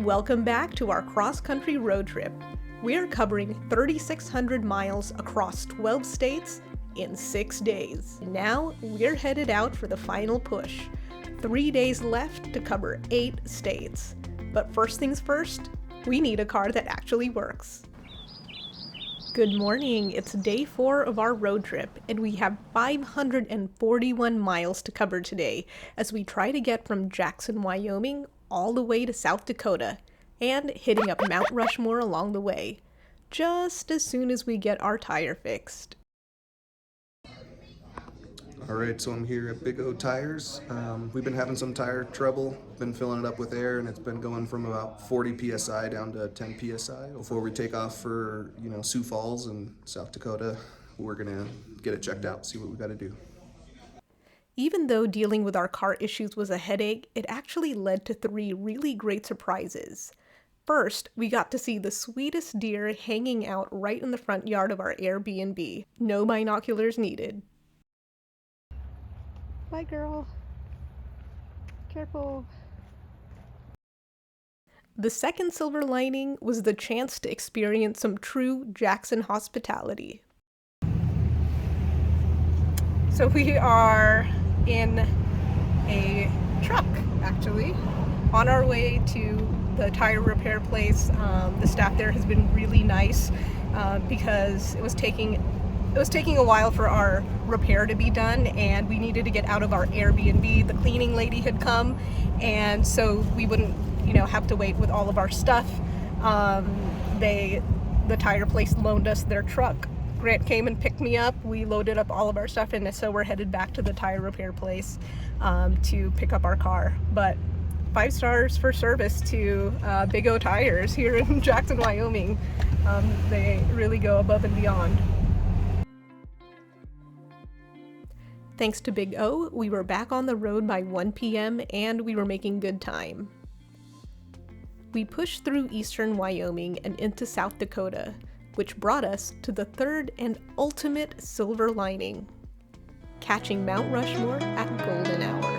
Welcome back to our cross-country road trip. We are covering 3,600 miles across 12 states in 6 days. Now we're headed out for the final push. 3 days left to cover 8 states. But first things first, we need a car that actually works. Good morning, it's day 4 of our road trip, and we have 541 miles to cover today as we try to get from Jackson, Wyoming all the way to South Dakota, and hitting up Mount Rushmore along the way, just as soon as we get our tire fixed. Alright, so I'm here at Big O Tires. We've been having some tire trouble, been filling it up with air, and it's been going from about 40 psi down to 10 psi. Before we take off for, Sioux Falls and South Dakota, we're gonna get it checked out, see what we gotta do. Even though dealing with our car issues was a headache, it actually led to 3 really great surprises. First, we got to see the sweetest deer hanging out right in the front yard of our Airbnb. No binoculars needed. Bye, girl. Careful. The second silver lining was the chance to experience some true Jackson hospitality. So we are in a truck, actually, on our way to the tire repair place. The staff there has been really nice because it was taking a while for our repair to be done, and we needed to get out of our Airbnb. The cleaning lady had come, and so we wouldn't, have to wait with all of our stuff. The tire place loaned us their truck. Grant came and picked me up. We loaded up all of our stuff, and so we're headed back to the tire repair place to pick up our car. But 5 stars for service to Big O Tires here in Jackson, Wyoming. They really go above and beyond. Thanks to Big O, we were back on the road by 1 p.m. and we were making good time. We pushed through eastern Wyoming and into South Dakota, which brought us to the third and ultimate silver lining, catching Mount Rushmore at golden hour.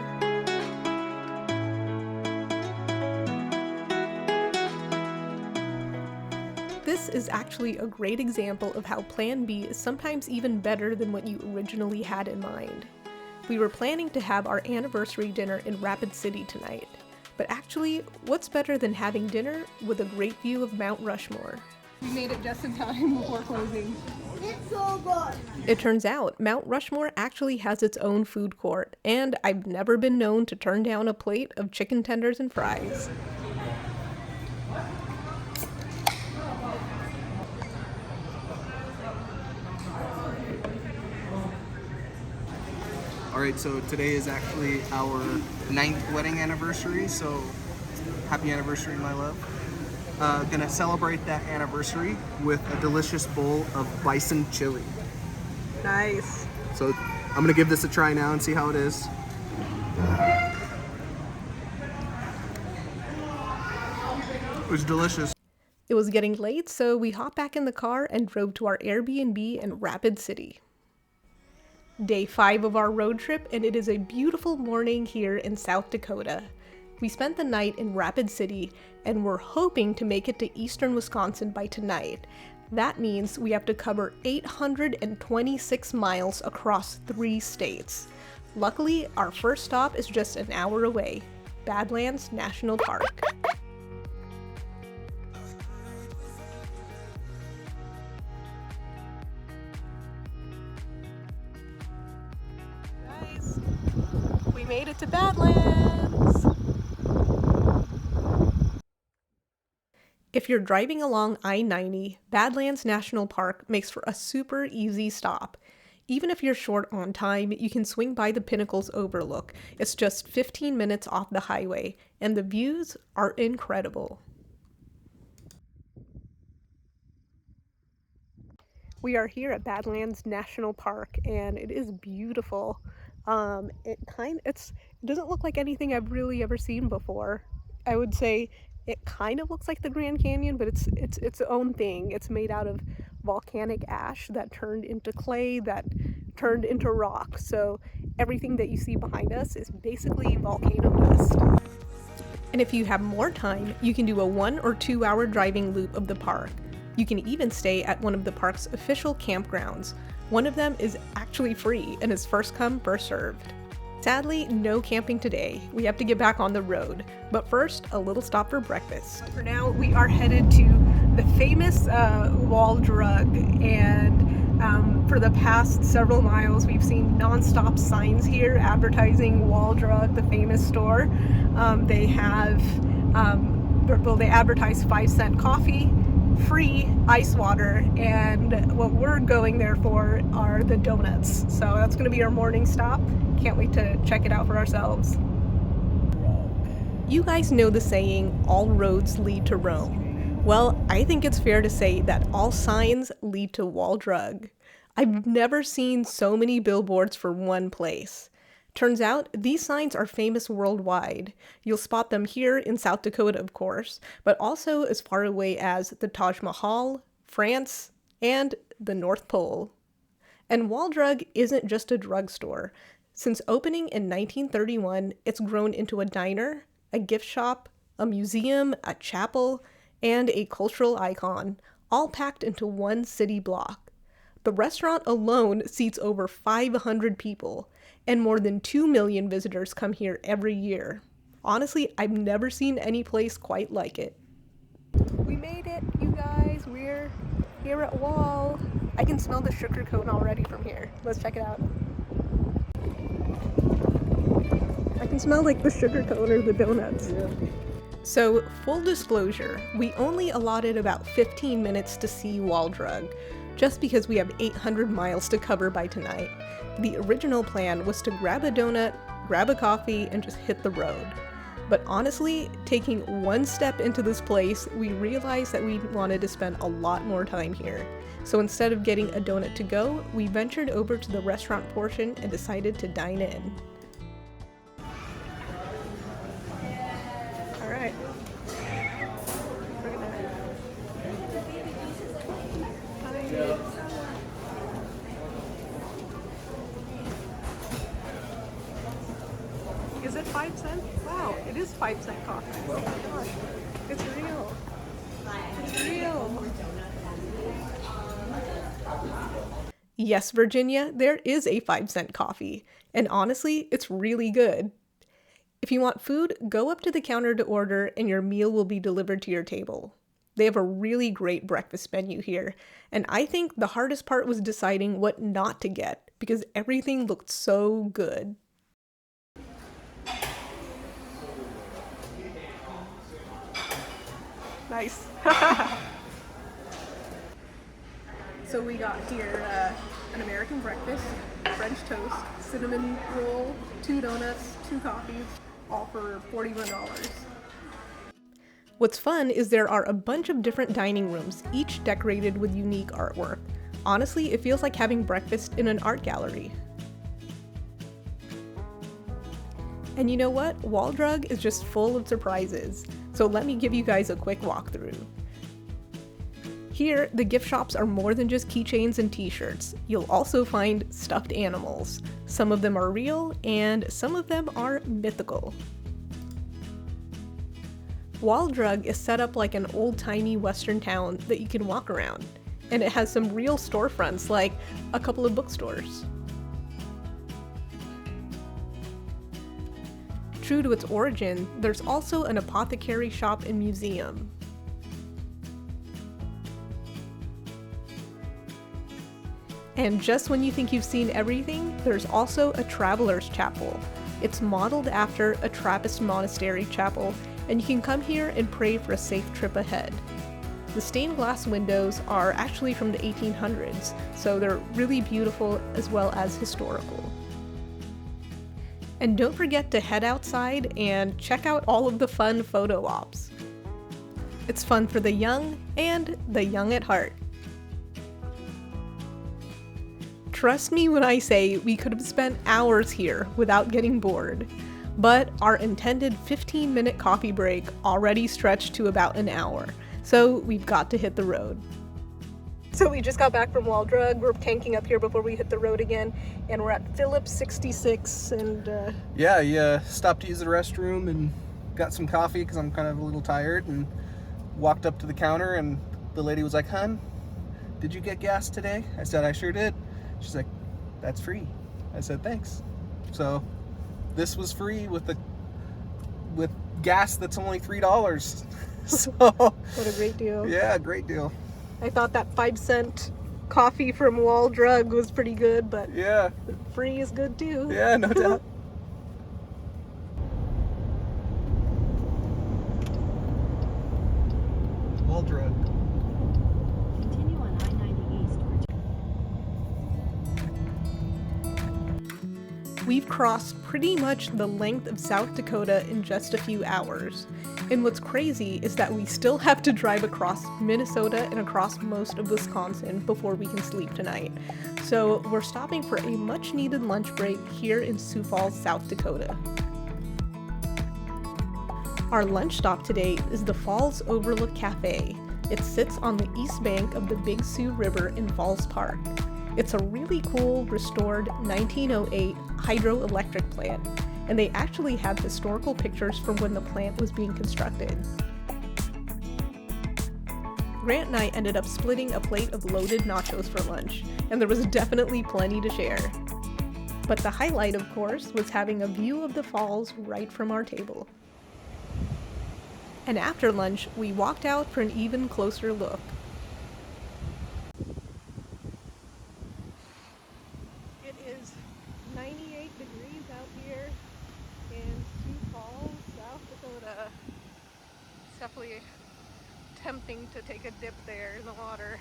This is actually a great example of how Plan B is sometimes even better than what you originally had in mind. We were planning to have our anniversary dinner in Rapid City tonight, but actually, what's better than having dinner with a great view of Mount Rushmore? We made it just in time before closing. It's so good! It turns out Mount Rushmore actually has its own food court, and I've never been known to turn down a plate of chicken tenders and fries. Alright, so today is actually our 9th wedding anniversary, so happy anniversary, my love. Gonna celebrate that anniversary with a delicious bowl of bison chili. Nice. So I'm gonna give this a try now and see how it is. It was delicious. It was getting late, so we hopped back in the car and drove to our Airbnb in Rapid City. Day 5 of our road trip, and it is a beautiful morning here in South Dakota. We spent the night in Rapid City, and we're hoping to make it to eastern Wisconsin by tonight. That means we have to cover 826 miles across 3 states. Luckily, our first stop is just an hour away, Badlands National Park. Guys, we made it to Badlands! If you're driving along I-90, Badlands National Park makes for a super easy stop. Even if you're short on time, you can swing by the Pinnacles Overlook. It's just 15 minutes off the highway, and the views are incredible. We are here at Badlands National Park, and it is beautiful. It doesn't look like anything I've really ever seen before. I would say it kind of looks like the Grand Canyon, but it's its own thing. It's made out of volcanic ash that turned into clay, that turned into rock. So everything that you see behind us is basically volcano dust. And if you have more time, you can do a 1 or 2 hour driving loop of the park. You can even stay at one of the park's official campgrounds. One of them is actually free and is first come, first served. Sadly, no camping today. We have to get back on the road. But first, a little stop for breakfast. For now, we are headed to the famous Wall Drug, and for the past several miles, we've seen non-stop signs here advertising Wall Drug, the famous store. They advertise 5-cent coffee, free ice water, and what we're going there for are the donuts. So that's going to be our morning stop. Can't wait to check it out for ourselves. You guys know the saying, all roads lead to Rome. Well, I think it's fair to say that all signs lead to Wall Drug. I've never seen so many billboards for one place. Turns out, these signs are famous worldwide. You'll spot them here in South Dakota, of course, but also as far away as the Taj Mahal, France, and the North Pole. And Wall Drug isn't just a drugstore. Since opening in 1931, it's grown into a diner, a gift shop, a museum, a chapel, and a cultural icon, all packed into one city block. The restaurant alone seats over 500 people, and more than 2 million visitors come here every year. Honestly, I've never seen any place quite like it. We made it, you guys. We're here at Wall. I can smell the sugar cone already from here. Let's check it out. I can smell like the sugar cone or the donuts. Yeah. So, full disclosure, we only allotted about 15 minutes to see Wall Drug, just because we have 800 miles to cover by tonight. The original plan was to grab a donut, grab a coffee, and just hit the road. But honestly, taking one step into this place, we realized that we wanted to spend a lot more time here. So instead of getting a donut to go, we ventured over to the restaurant portion and decided to dine in. All right. Is it 5 cents? Wow, it is 5-cent coffee. Oh my gosh, it's real. It's real. Yes, Virginia, there is a 5-cent coffee. And honestly, it's really good. If you want food, go up to the counter to order and your meal will be delivered to your table. They have a really great breakfast menu here. And I think the hardest part was deciding what not to get because everything looked so good. Nice. So we got here an American breakfast, French toast, cinnamon roll, 2 donuts, 2 coffees, all for $41. What's fun is there are a bunch of different dining rooms, each decorated with unique artwork. Honestly, it feels like having breakfast in an art gallery. And you know what? Wall Drug is just full of surprises. So let me give you guys a quick walkthrough. Here, the gift shops are more than just keychains and t-shirts. You'll also find stuffed animals. Some of them are real, and some of them are mythical. Wall Drug is set up like an old-timey western town that you can walk around. And it has some real storefronts, like a couple of bookstores. True to its origin, there's also an apothecary shop and museum. And just when you think you've seen everything, there's also a traveler's chapel. It's modeled after a Trappist monastery chapel, and you can come here and pray for a safe trip ahead. The stained glass windows are actually from the 1800s, so they're really beautiful as well as historical. And don't forget to head outside and check out all of the fun photo ops. It's fun for the young and the young at heart. Trust me when I say we could have spent hours here without getting bored, but our intended 15-minute coffee break already stretched to about an hour, so we've got to hit the road. So we just got back from Wall Drug. We're tanking up here before we hit the road again, and we're at Phillips 66, and Yeah, stopped to use the restroom and got some coffee because I'm kind of a little tired, and walked up to the counter, and the lady was like, "Hun, did you get gas today?" I said, "I sure did." She's like, "That's free." I said, "Thanks." So this was free with gas that's only $3. So What a great deal. yeah, great deal. I thought that 5-cent coffee from Wall Drug was pretty good, but Yeah, free is good too. yeah, no doubt. Wall Drug. Continue on I-90 East. We've crossed pretty much the length of South Dakota in just a few hours. And what's crazy is that we still have to drive across Minnesota and across most of Wisconsin before we can sleep tonight. So we're stopping for a much needed lunch break here in Sioux Falls, South Dakota. Our lunch stop today is the Falls Overlook Cafe. It sits on the east bank of the Big Sioux River in Falls Park. It's a really cool, restored 1908 hydroelectric plant, and they actually have historical pictures from when the plant was being constructed. Grant and I ended up splitting a plate of loaded nachos for lunch, and there was definitely plenty to share. But the highlight, of course, was having a view of the falls right from our table. And after lunch, we walked out for an even closer look. It is 98 degrees out here in Sioux Falls, South Dakota. It's definitely tempting to take a dip there in the water.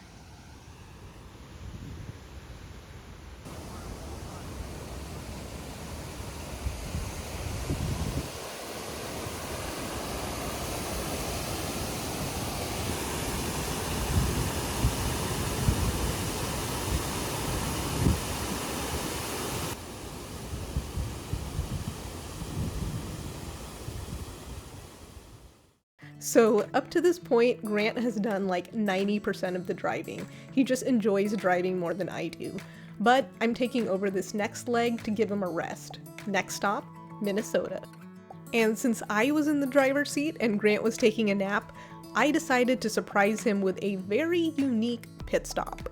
So up to this point, Grant has done like 90% of the driving. He just enjoys driving more than I do. But I'm taking over this next leg to give him a rest. Next stop, Minnesota. And since I was in the driver's seat and Grant was taking a nap, I decided to surprise him with a very unique pit stop.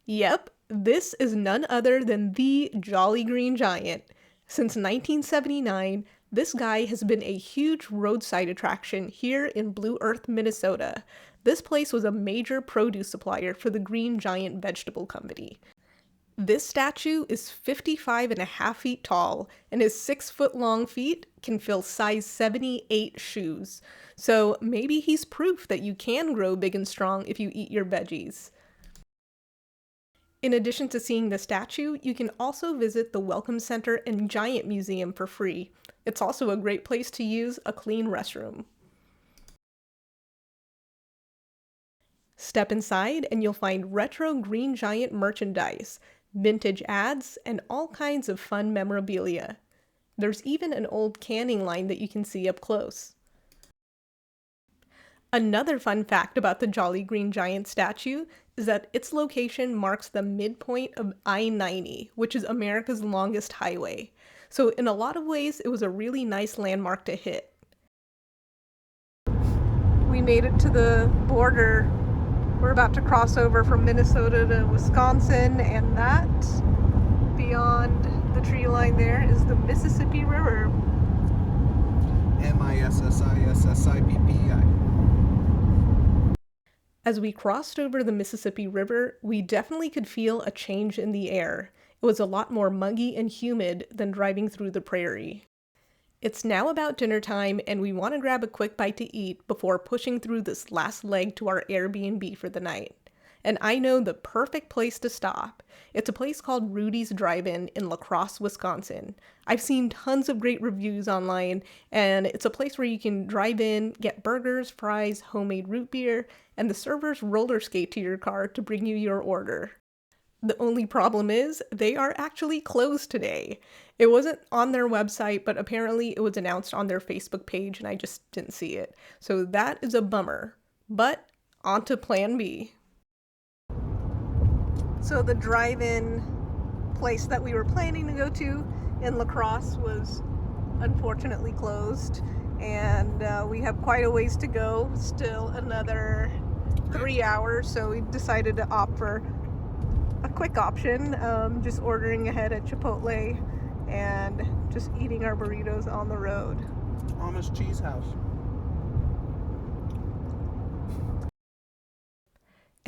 Yep, this is none other than the Jolly Green Giant. Since 1979, this guy has been a huge roadside attraction here in Blue Earth, Minnesota. This place was a major produce supplier for the Green Giant Vegetable Company. This statue is 55.5 feet tall, and his 6-foot-long feet can fill size 78 shoes. So maybe he's proof that you can grow big and strong if you eat your veggies. In addition to seeing the statue, you can also visit the Welcome Center and Giant Museum for free. It's also a great place to use a clean restroom. Step inside and you'll find retro Green Giant merchandise, vintage ads, and all kinds of fun memorabilia. There's even an old canning line that you can see up close. Another fun fact about the Jolly Green Giant statue is that its location marks the midpoint of I-90, which is America's longest highway. So in a lot of ways, it was a really nice landmark to hit. We made it to the border. We're about to cross over from Minnesota to Wisconsin, and that, beyond the tree line there, is the Mississippi River. Mississippi. As we crossed over the Mississippi River, we definitely could feel a change in the air. It was a lot more muggy and humid than driving through the prairie. It's now about dinner time, and we want to grab a quick bite to eat before pushing through this last leg to our Airbnb for the night. And I know the perfect place to stop. It's a place called Rudy's Drive-In in La Crosse, Wisconsin. I've seen tons of great reviews online, and it's a place where you can drive in, get burgers, fries, homemade root beer, and the servers roller skate to your car to bring you your order. The only problem is, they are actually closed today. It wasn't on their website, but apparently it was announced on their Facebook page and I just didn't see it. So that is a bummer. But on to plan B. So the drive-in place that we were planning to go to in La Crosse was unfortunately closed, and we have quite a ways to go, still another 3 hours, so we decided to opt for a quick option, just ordering ahead at Chipotle and just eating our burritos on the road. Amish Cheese House.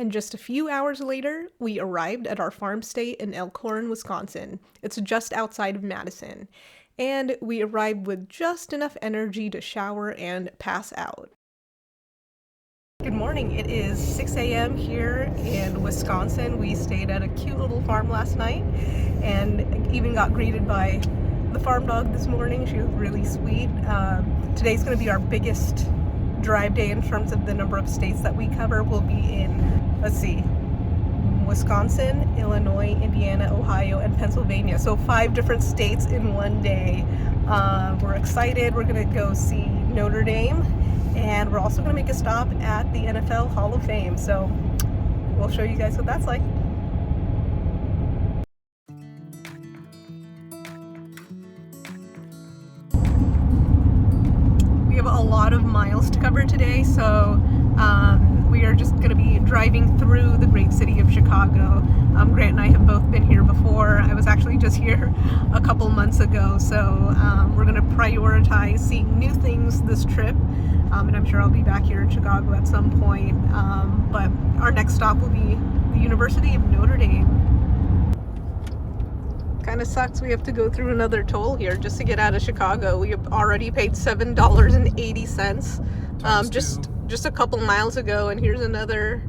And just a few hours later, we arrived at our farm stay in Elkhorn, Wisconsin. It's just outside of Madison. And we arrived with just enough energy to shower and pass out. Good morning. It is 6 a.m. here in Wisconsin. We stayed at a cute little farm last night and even got greeted by the farm dog this morning. She was really sweet. Today's going to be our biggest drive day in terms of the number of states that we cover. We'll be in, let's see, Wisconsin, Illinois, Indiana, Ohio, and Pennsylvania. So 5 different states in one day. We're excited. We're going to go see Notre Dame, and we're also going to make a stop at the NFL Hall of Fame. So we'll show you guys what that's like. We have a lot of miles to cover today, so we are just going to be driving through the great city of Chicago. Grant and I have both been here before. I was actually just here a couple months ago, so we're going to prioritize seeing new things this trip, and I'm sure I'll be back here in Chicago at some point, but our next stop will be the University of Notre Dame. Kind of sucks we have to go through another toll here just to get out of Chicago. We have already paid $7.80 just a couple miles ago, and here's another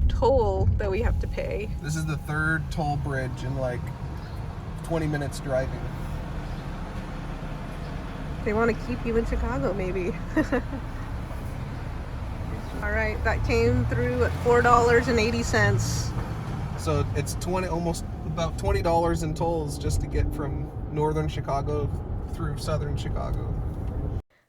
toll that we have to pay. This is the 3rd toll bridge in like 20 minutes driving. They want to keep you in Chicago, maybe. All right, that came through at $4.80. So it's almost about $20 in tolls just to get from northern Chicago through southern Chicago.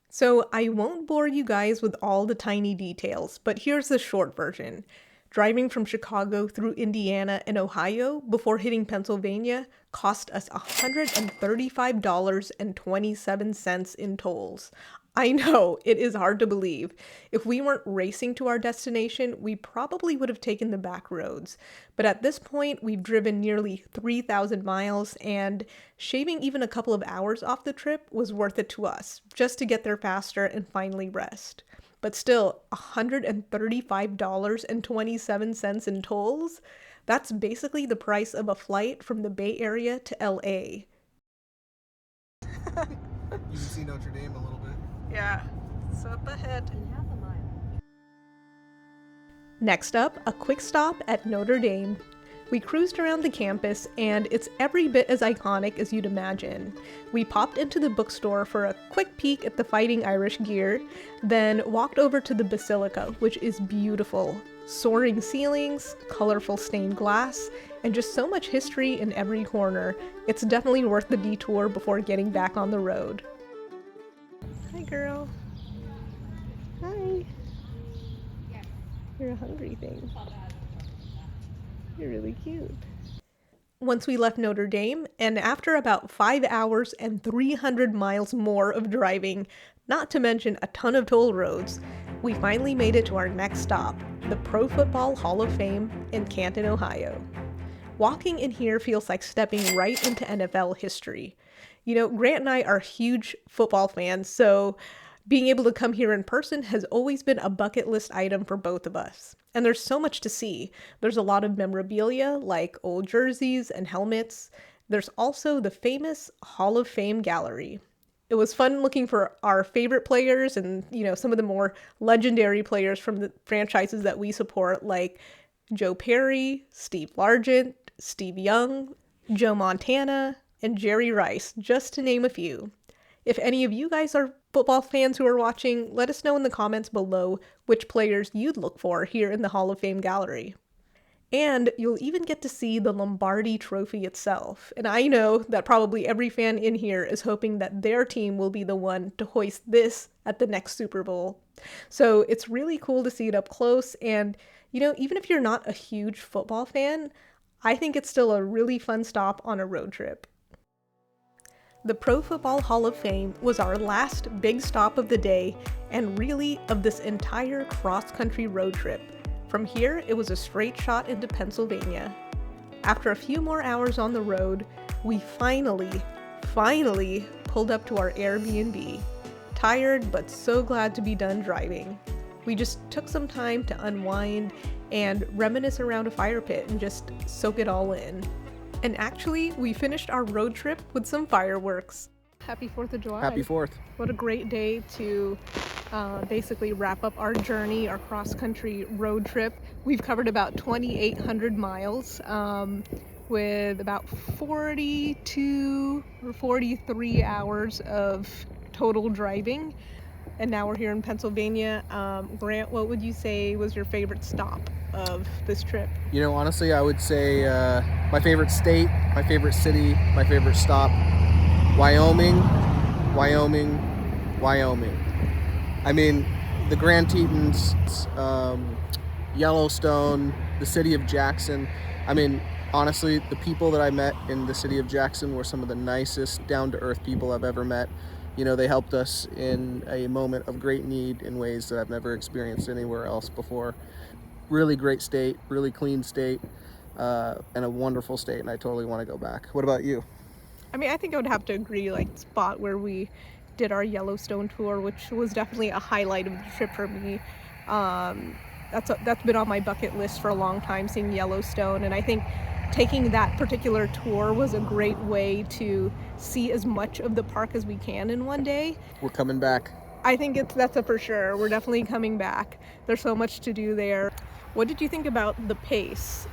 So I won't bore you guys with all the tiny details, but here's the short version. Driving from Chicago through Indiana and Ohio before hitting Pennsylvania cost us $135.27 in tolls. I know, it is hard to believe. If we weren't racing to our destination, we probably would have taken the back roads. But at this point, we've driven nearly 3,000 miles, and shaving even a couple of hours off the trip was worth it to us, just to get there faster and finally rest. But still, $135.27 in tolls? That's basically the price of a flight from the Bay Area to LA. You can see Notre Dame a little bit. Yeah, it's up ahead. In half a mile. Next up, a quick stop at Notre Dame. We cruised around the campus, and it's every bit as iconic as you'd imagine. We popped into the bookstore for a quick peek at the Fighting Irish gear, then walked over to the Basilica, which is beautiful. Soaring ceilings, colorful stained glass, and just so much history in every corner. It's definitely worth the detour before getting back on the road. Hi, girl. Hi. You're a hungry thing. You're really cute. Once we left Notre Dame, and after about 5 hours and 300 miles more of driving, not to mention a ton of toll roads, we finally made it to our next stop, the Pro Football Hall of Fame in Canton, Ohio. Walking in here feels like stepping right into NFL history. You know, Grant and I are huge football fans, so being able to come here in person has always been a bucket list item for both of us. And there's so much to see. There's a lot of memorabilia, like old jerseys and helmets. There's also the famous Hall of Fame gallery. It was fun looking for our favorite players and, you know, some of the more legendary players from the franchises that we support, like Joe Perry, Steve Largent, Steve Young, Joe Montana, and Jerry Rice, just to name a few. If any of you guys are football fans who are watching, let us know in the comments below which players you'd look for here in the Hall of Fame gallery. And you'll even get to see the Lombardi Trophy itself. And I know that probably every fan in here is hoping that their team will be the one to hoist this at the next Super Bowl. So it's really cool to see it up close. And, you know, even if you're not a huge football fan, I think it's still a really fun stop on a road trip. The Pro Football Hall of Fame was our last big stop of the day and really of this entire cross-country road trip. From here, it was a straight shot into Pennsylvania. After a few more hours on the road, we finally pulled up to our Airbnb. Tired, but so glad to be done driving. We just took some time to unwind and reminisce around a fire pit and just soak it all in. And actually, we finished our road trip with some fireworks. Happy 4th of July. Happy 4th. What a great day to basically wrap up our journey, our cross-country road trip. We've covered about 2,800 miles with about 42 or 43 hours of total driving. And now we're here in Pennsylvania. Grant, what would you say was your favorite stop of this trip? You know, honestly, I would say my favorite state, my favorite city, my favorite stop, Wyoming. I mean, the Grand Tetons, Yellowstone, the city of Jackson. I mean, honestly, the people that I met in the city of Jackson were some of the nicest, down-to-earth people I've ever met. You know, they helped us in a moment of great need in ways that I've never experienced anywhere else before. Really great state, really clean state, and a wonderful state, and I totally want to go back. What about you? I mean, I think I would have to agree, like, the spot where we did our Yellowstone tour, which was definitely a highlight of the trip for me. That's been on my bucket list for a long time, seeing Yellowstone, and I think taking that particular tour was a great way to see as much of the park as we can in one day. We're coming back. I think that's a for sure. We're definitely coming back. There's so much to do there. What did you think about the pace?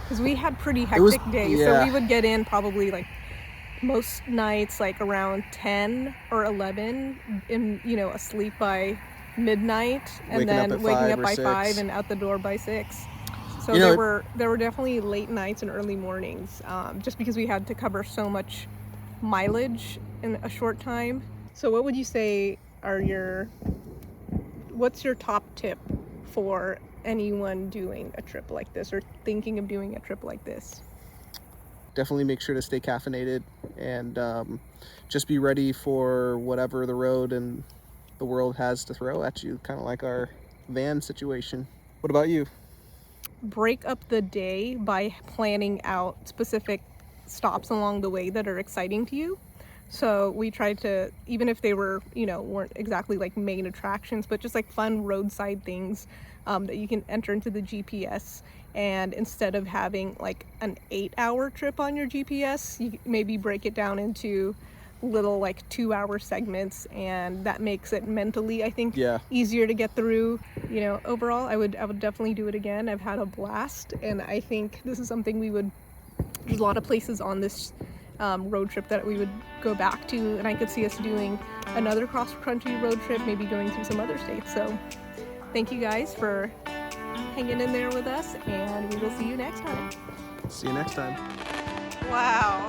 Because we had pretty hectic days, so we would get in probably like most nights like around 10 or 11 and, you know, asleep by midnight and waking up by 5 and out the door by 6. So you know, there were definitely late nights and early mornings, just because we had to cover so much mileage in a short time. So what would you say are what's your top tip for anyone doing a trip like this or thinking of doing a trip like this? Definitely make sure to stay caffeinated and just be ready for whatever the road and the world has to throw at you, kind of like our van situation. What about you? Break up the day by planning out specific stops along the way that are exciting to you. So we tried to, even if they were, you know, weren't exactly like main attractions, but just like fun roadside things that you can enter into the GPS. And instead of having like an 8-hour trip on your GPS, you maybe break it down into little like 2-hour segments, and that makes it mentally, I think, easier to get through. You know, overall, I would definitely do it again. I've had a blast, and I think this is something there's a lot of places on this road trip that we would go back to, and I could see us doing another cross-country road trip, maybe going through some other states. So thank you guys for hanging in there with us, and we will see you next time. See you next time. Wow.